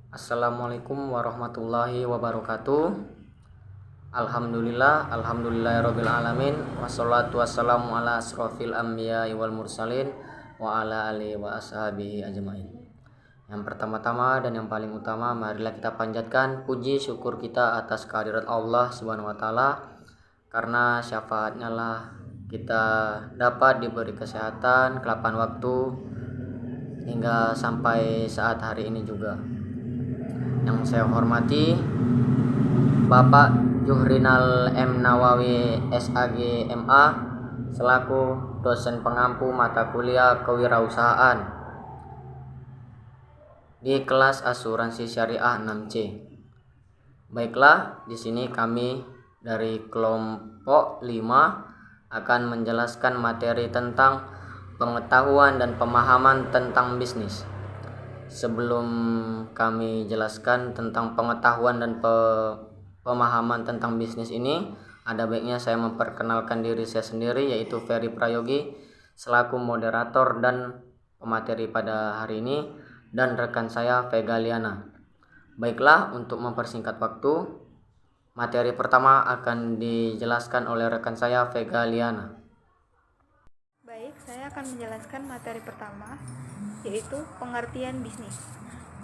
Assalamualaikum warahmatullahi wabarakatuh. Alhamdulillahirabbil alamin. Wassalatu wassalamu ala asrofil anbiya'i wal mursalin wa ala alihi wa ashabihi ajmain. Yang pertama-tama dan yang paling utama, marilah kita panjatkan puji syukur kita atas kehadirat Allah Subhanahu wa taala, karena syafaatnya lah kita dapat diberi kesehatan, kelapan waktu hingga sampai saat hari ini juga. Yang saya hormati Bapak Juhrinal M. Nawawi SAG MA selaku dosen pengampu mata kuliah kewirausahaan di kelas asuransi syariah 6C. Baiklah, di sini kami dari kelompok 5 akan menjelaskan materi tentang pengetahuan dan pemahaman tentang bisnis. Sebelum kami jelaskan tentang pengetahuan dan pemahaman tentang bisnis ini, ada baiknya saya memperkenalkan diri saya sendiri, yaitu Ferry Prayogi selaku moderator dan pemateri pada hari ini, dan rekan saya Vega Liana. Baiklah, untuk mempersingkat waktu, materi pertama akan dijelaskan oleh rekan saya Vega Liana. Baik, saya akan menjelaskan materi pertama, yaitu pengertian bisnis.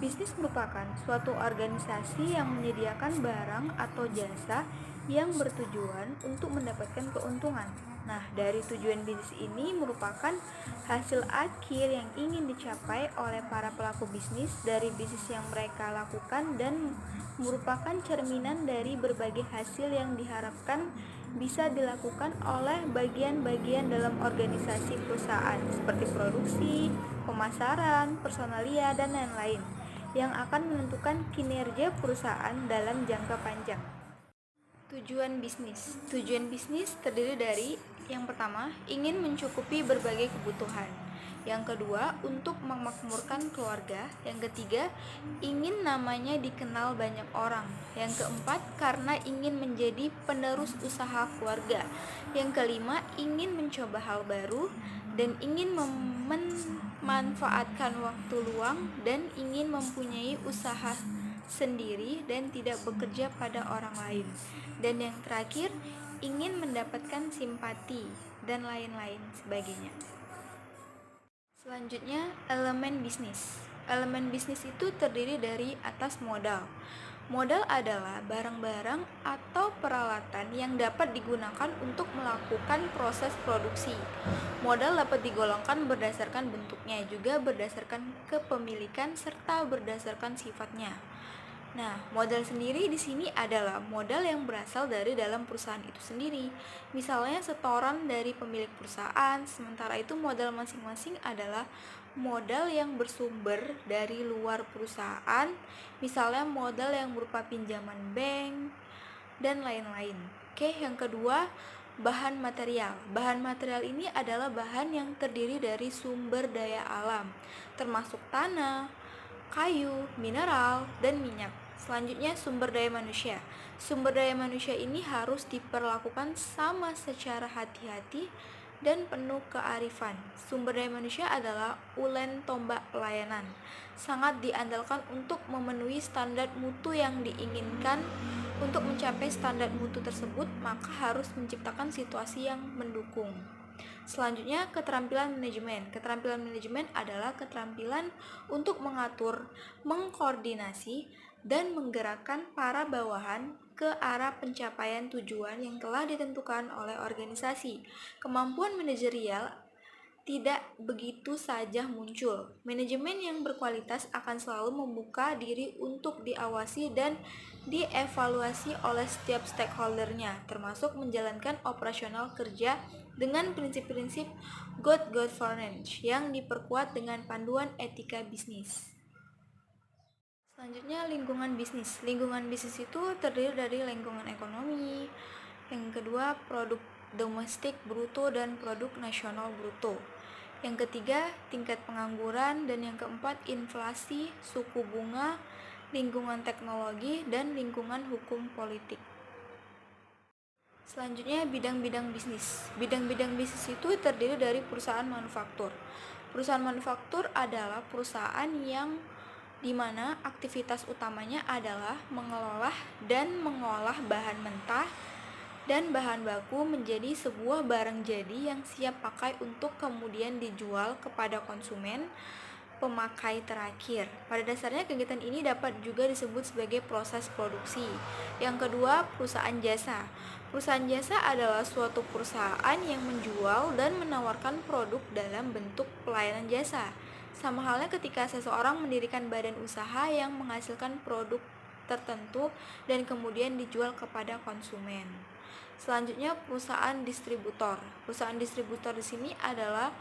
Bisnis merupakan suatu organisasi yang menyediakan barang atau jasa yang bertujuan untuk mendapatkan keuntungan. Nah, dari tujuan bisnis ini merupakan hasil akhir yang ingin dicapai oleh para pelaku bisnis dari bisnis yang mereka lakukan, dan merupakan cerminan dari berbagai hasil yang diharapkan bisa dilakukan oleh bagian-bagian dalam organisasi perusahaan seperti produksi, pemasaran, personalia, dan lain-lain yang akan menentukan kinerja perusahaan dalam jangka panjang. Tujuan bisnis terdiri dari: yang pertama, ingin mencukupi berbagai kebutuhan. Yang kedua, untuk memakmurkan keluarga. Yang ketiga, ingin namanya dikenal banyak orang. Yang keempat, karena ingin menjadi penerus usaha keluarga. Yang kelima, ingin mencoba hal baru dan ingin memanfaatkan waktu luang dan ingin mempunyai usaha sendiri dan tidak bekerja pada orang lain. Dan yang terakhir, ingin mendapatkan simpati dan lain-lain sebagainya. Selanjutnya, elemen bisnis. Elemen bisnis itu terdiri dari atas modal. Modal adalah barang-barang atau peralatan yang dapat digunakan untuk melakukan proses produksi. Modal dapat digolongkan berdasarkan bentuknya, juga berdasarkan kepemilikan, serta berdasarkan sifatnya. Nah, modal sendiri di sini adalah modal yang berasal dari dalam perusahaan itu sendiri. Misalnya setoran dari pemilik perusahaan, sementara itu modal masing-masing adalah modal yang bersumber dari luar perusahaan, misalnya modal yang berupa pinjaman bank, dan lain-lain. Oke, yang kedua, bahan material. Bahan material ini adalah bahan yang terdiri dari sumber daya alam, termasuk tanah, kayu, mineral, dan minyak. Selanjutnya, sumber daya manusia. Sumber daya manusia ini harus diperlakukan sama secara hati-hati dan penuh kearifan. Sumber daya manusia adalah ulen tombak pelayanan. Sangat diandalkan untuk memenuhi standar mutu yang diinginkan. Untuk mencapai standar mutu tersebut, maka harus menciptakan situasi yang mendukung. Selanjutnya, keterampilan manajemen. Keterampilan manajemen adalah keterampilan untuk mengatur, mengkoordinasi, dan menggerakkan para bawahan ke arah pencapaian tujuan yang telah ditentukan oleh organisasi. Kemampuan manajerial tidak begitu saja muncul. Manajemen yang berkualitas akan selalu membuka diri untuk diawasi dan dievaluasi oleh setiap stakeholdernya, termasuk menjalankan operasional kerja dengan prinsip-prinsip good governance yang diperkuat dengan panduan etika bisnis. Selanjutnya, lingkungan bisnis. Lingkungan bisnis itu terdiri dari lingkungan ekonomi, yang kedua produk domestik bruto dan produk nasional bruto, yang ketiga tingkat pengangguran, dan yang keempat inflasi, suku bunga, lingkungan teknologi, dan lingkungan hukum politik. Selanjutnya, bidang-bidang bisnis. Bidang-bidang bisnis itu terdiri dari perusahaan manufaktur. Perusahaan manufaktur adalah perusahaan yang di mana aktivitas utamanya adalah mengelola dan mengolah bahan mentah dan bahan baku menjadi sebuah barang jadi yang siap pakai untuk kemudian dijual kepada konsumen pemakai terakhir. Pada dasarnya kegiatan ini dapat juga disebut sebagai proses produksi. Yang kedua, perusahaan jasa. Perusahaan jasa adalah suatu perusahaan yang menjual dan menawarkan produk dalam bentuk pelayanan jasa. Sama halnya ketika seseorang mendirikan badan usaha yang menghasilkan produk tertentu dan kemudian dijual kepada konsumen. Selanjutnya, perusahaan distributor. Perusahaan distributor di sini adalah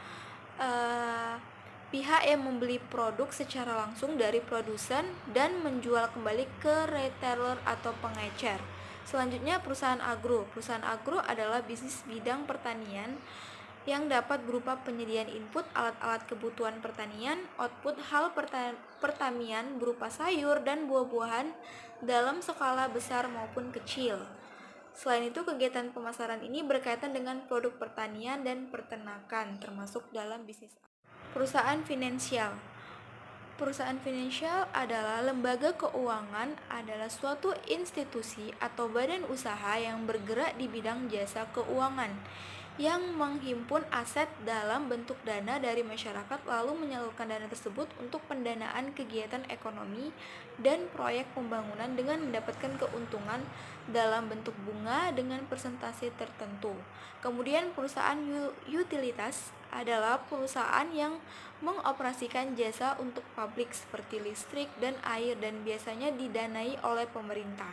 pihak yang membeli produk secara langsung dari produsen dan menjual kembali ke retailer atau pengecer. Selanjutnya, perusahaan agro. Perusahaan agro adalah bisnis bidang pertanian yang dapat berupa penyediaan input alat-alat kebutuhan pertanian, output hal pertanian berupa sayur dan buah-buahan dalam skala besar maupun kecil. Selain itu, kegiatan pemasaran ini berkaitan dengan produk pertanian dan peternakan, termasuk dalam bisnis. Perusahaan finansial. Perusahaan finansial adalah lembaga keuangan, adalah suatu institusi atau badan usaha yang bergerak di bidang jasa keuangan, yang menghimpun aset dalam bentuk dana dari masyarakat lalu menyalurkan dana tersebut untuk pendanaan kegiatan ekonomi dan proyek pembangunan dengan mendapatkan keuntungan dalam bentuk bunga dengan persentase tertentu. Kemudian perusahaan utilitas adalah perusahaan yang mengoperasikan jasa untuk publik seperti listrik dan air dan biasanya didanai oleh pemerintah.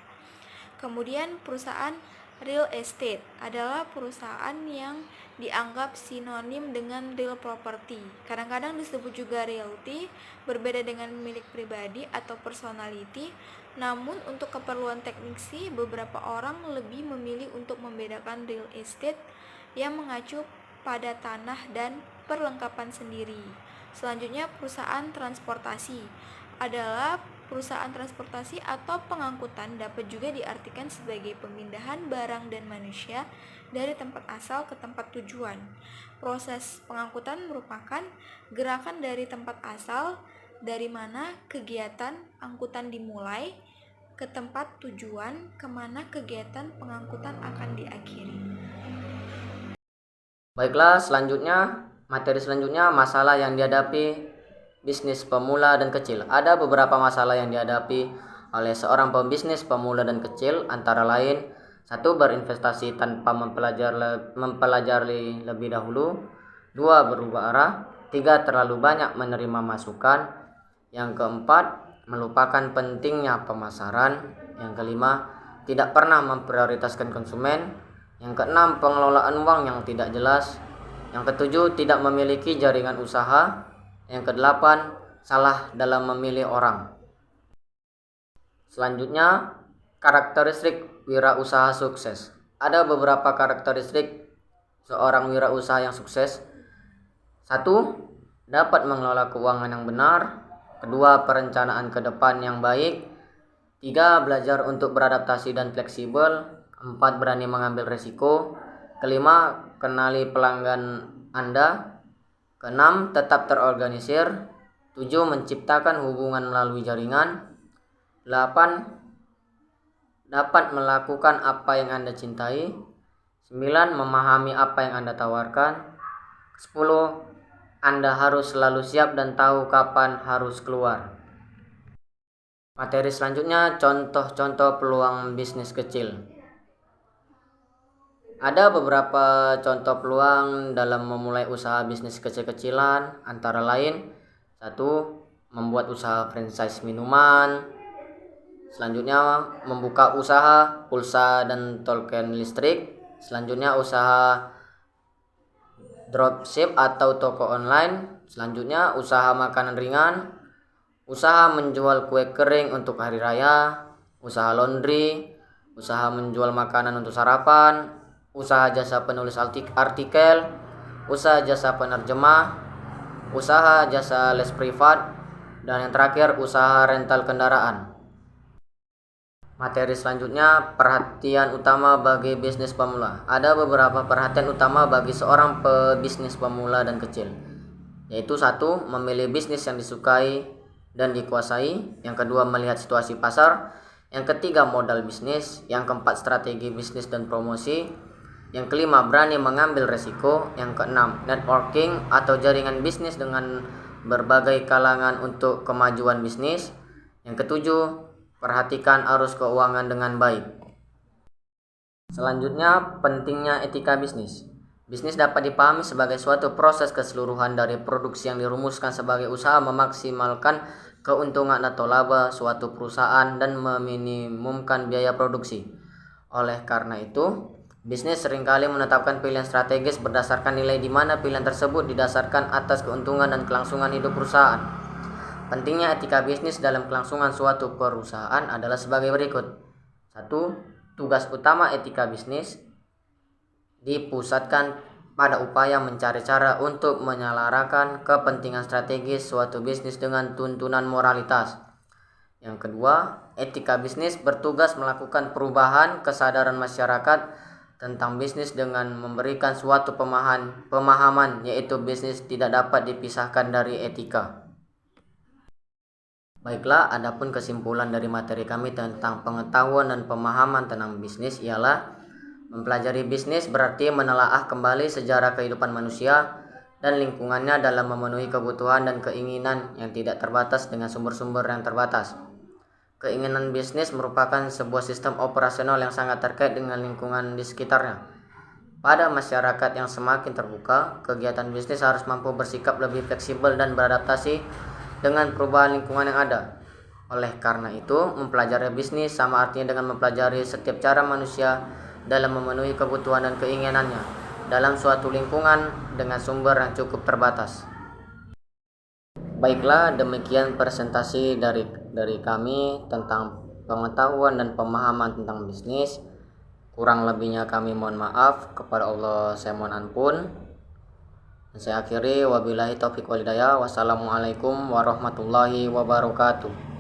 Kemudian perusahaan real estate adalah perusahaan yang dianggap sinonim dengan real property. Kadang-kadang disebut juga realty, berbeda dengan milik pribadi atau personality. Namun untuk keperluan teknisi, beberapa orang lebih memilih untuk membedakan real estate yang mengacu pada tanah dan perlengkapan sendiri. Selanjutnya, perusahaan transportasi adalah perusahaan transportasi atau pengangkutan, dapat juga diartikan sebagai pemindahan barang dan manusia dari tempat asal ke tempat tujuan. Proses pengangkutan merupakan gerakan dari tempat asal dari mana kegiatan angkutan dimulai ke tempat tujuan kemana kegiatan pengangkutan akan diakhiri. Baiklah, materi selanjutnya masalah yang dihadapi bisnis pemula dan kecil. Ada beberapa masalah yang dihadapi oleh seorang pembisnis pemula dan kecil, antara lain: 1. Berinvestasi tanpa mempelajari lebih dahulu. 2. Berubah arah. 3. Terlalu banyak menerima masukan. Yang keempat, melupakan pentingnya pemasaran. Yang kelima, tidak pernah memprioritaskan konsumen. Yang keenam, pengelolaan uang yang tidak jelas. Yang ketujuh, tidak memiliki jaringan usaha. Yang kedelapan, salah dalam memilih orang. Selanjutnya, karakteristik wirausaha sukses. Ada beberapa karakteristik seorang wirausaha yang sukses. 1. Dapat mengelola keuangan yang benar. 2. Perencanaan ke depan yang baik. 3. Belajar untuk beradaptasi dan fleksibel. 4. Berani mengambil risiko. 5. Kenali pelanggan Anda. 6. Tetap terorganisir. 7. Menciptakan hubungan melalui jaringan. 8. Dapat melakukan apa yang Anda cintai. 9. Memahami apa yang Anda tawarkan. 10. Anda harus selalu siap dan tahu kapan harus keluar. Materi selanjutnya, contoh-contoh peluang bisnis kecil. Ada beberapa contoh peluang dalam memulai usaha bisnis kecil-kecilan, antara lain: 1. Membuat usaha franchise minuman. Selanjutnya, membuka usaha pulsa dan token listrik. Selanjutnya, usaha dropship atau toko online. Selanjutnya, usaha makanan ringan. Usaha menjual kue kering untuk hari raya. Usaha laundry. Usaha menjual makanan untuk sarapan. Usaha jasa penulis artikel, usaha jasa penerjemah, usaha jasa les privat, dan yang terakhir, usaha rental kendaraan. Materi selanjutnya, perhatian utama bagi bisnis pemula. Ada beberapa perhatian utama bagi seorang pebisnis pemula dan kecil, yaitu: 1. Memilih bisnis yang disukai. dan dikuasai. Yang kedua, melihat situasi pasar. Yang ketiga, modal bisnis. Yang keempat, strategi bisnis dan promosi. Yang kelima, berani mengambil resiko. Yang keenam, networking atau jaringan bisnis dengan berbagai kalangan untuk kemajuan bisnis. Yang ketujuh, perhatikan arus keuangan dengan baik. Selanjutnya, pentingnya etika bisnis. Bisnis dapat dipahami sebagai suatu proses keseluruhan dari produksi yang dirumuskan sebagai usaha memaksimalkan keuntungan atau laba suatu perusahaan dan meminimumkan biaya produksi. Oleh karena itu, bisnis seringkali menetapkan pilihan strategis berdasarkan nilai di mana pilihan tersebut didasarkan atas keuntungan dan kelangsungan hidup perusahaan. Pentingnya etika bisnis dalam kelangsungan suatu perusahaan adalah sebagai berikut. 1. Tugas utama etika bisnis dipusatkan pada upaya mencari cara untuk menyelarakan kepentingan strategis suatu bisnis dengan tuntunan moralitas. Yang kedua, etika bisnis bertugas melakukan perubahan kesadaran masyarakat tentang bisnis dengan memberikan suatu pemahaman yaitu bisnis tidak dapat dipisahkan dari etika. Baiklah, adapun kesimpulan dari materi kami tentang pengetahuan dan pemahaman tentang bisnis ialah mempelajari bisnis berarti menelaah kembali sejarah kehidupan manusia dan lingkungannya dalam memenuhi kebutuhan dan keinginan yang tidak terbatas dengan sumber-sumber yang terbatas. Keinginan bisnis merupakan sebuah sistem operasional yang sangat terkait dengan lingkungan di sekitarnya. Pada masyarakat yang semakin terbuka, kegiatan bisnis harus mampu bersikap lebih fleksibel dan beradaptasi dengan perubahan lingkungan yang ada. Oleh karena itu, mempelajari bisnis sama artinya dengan mempelajari setiap cara manusia dalam memenuhi kebutuhan dan keinginannya dalam suatu lingkungan dengan sumber yang cukup terbatas. Baiklah, demikian presentasi dari kami tentang pengetahuan dan pemahaman tentang bisnis. Kurang lebihnya kami mohon maaf, kepada Allah saya mohon ampun. Saya akhiri, wabillahi taufiq wal hidayah. Wassalamualaikum warahmatullahi wabarakatuh.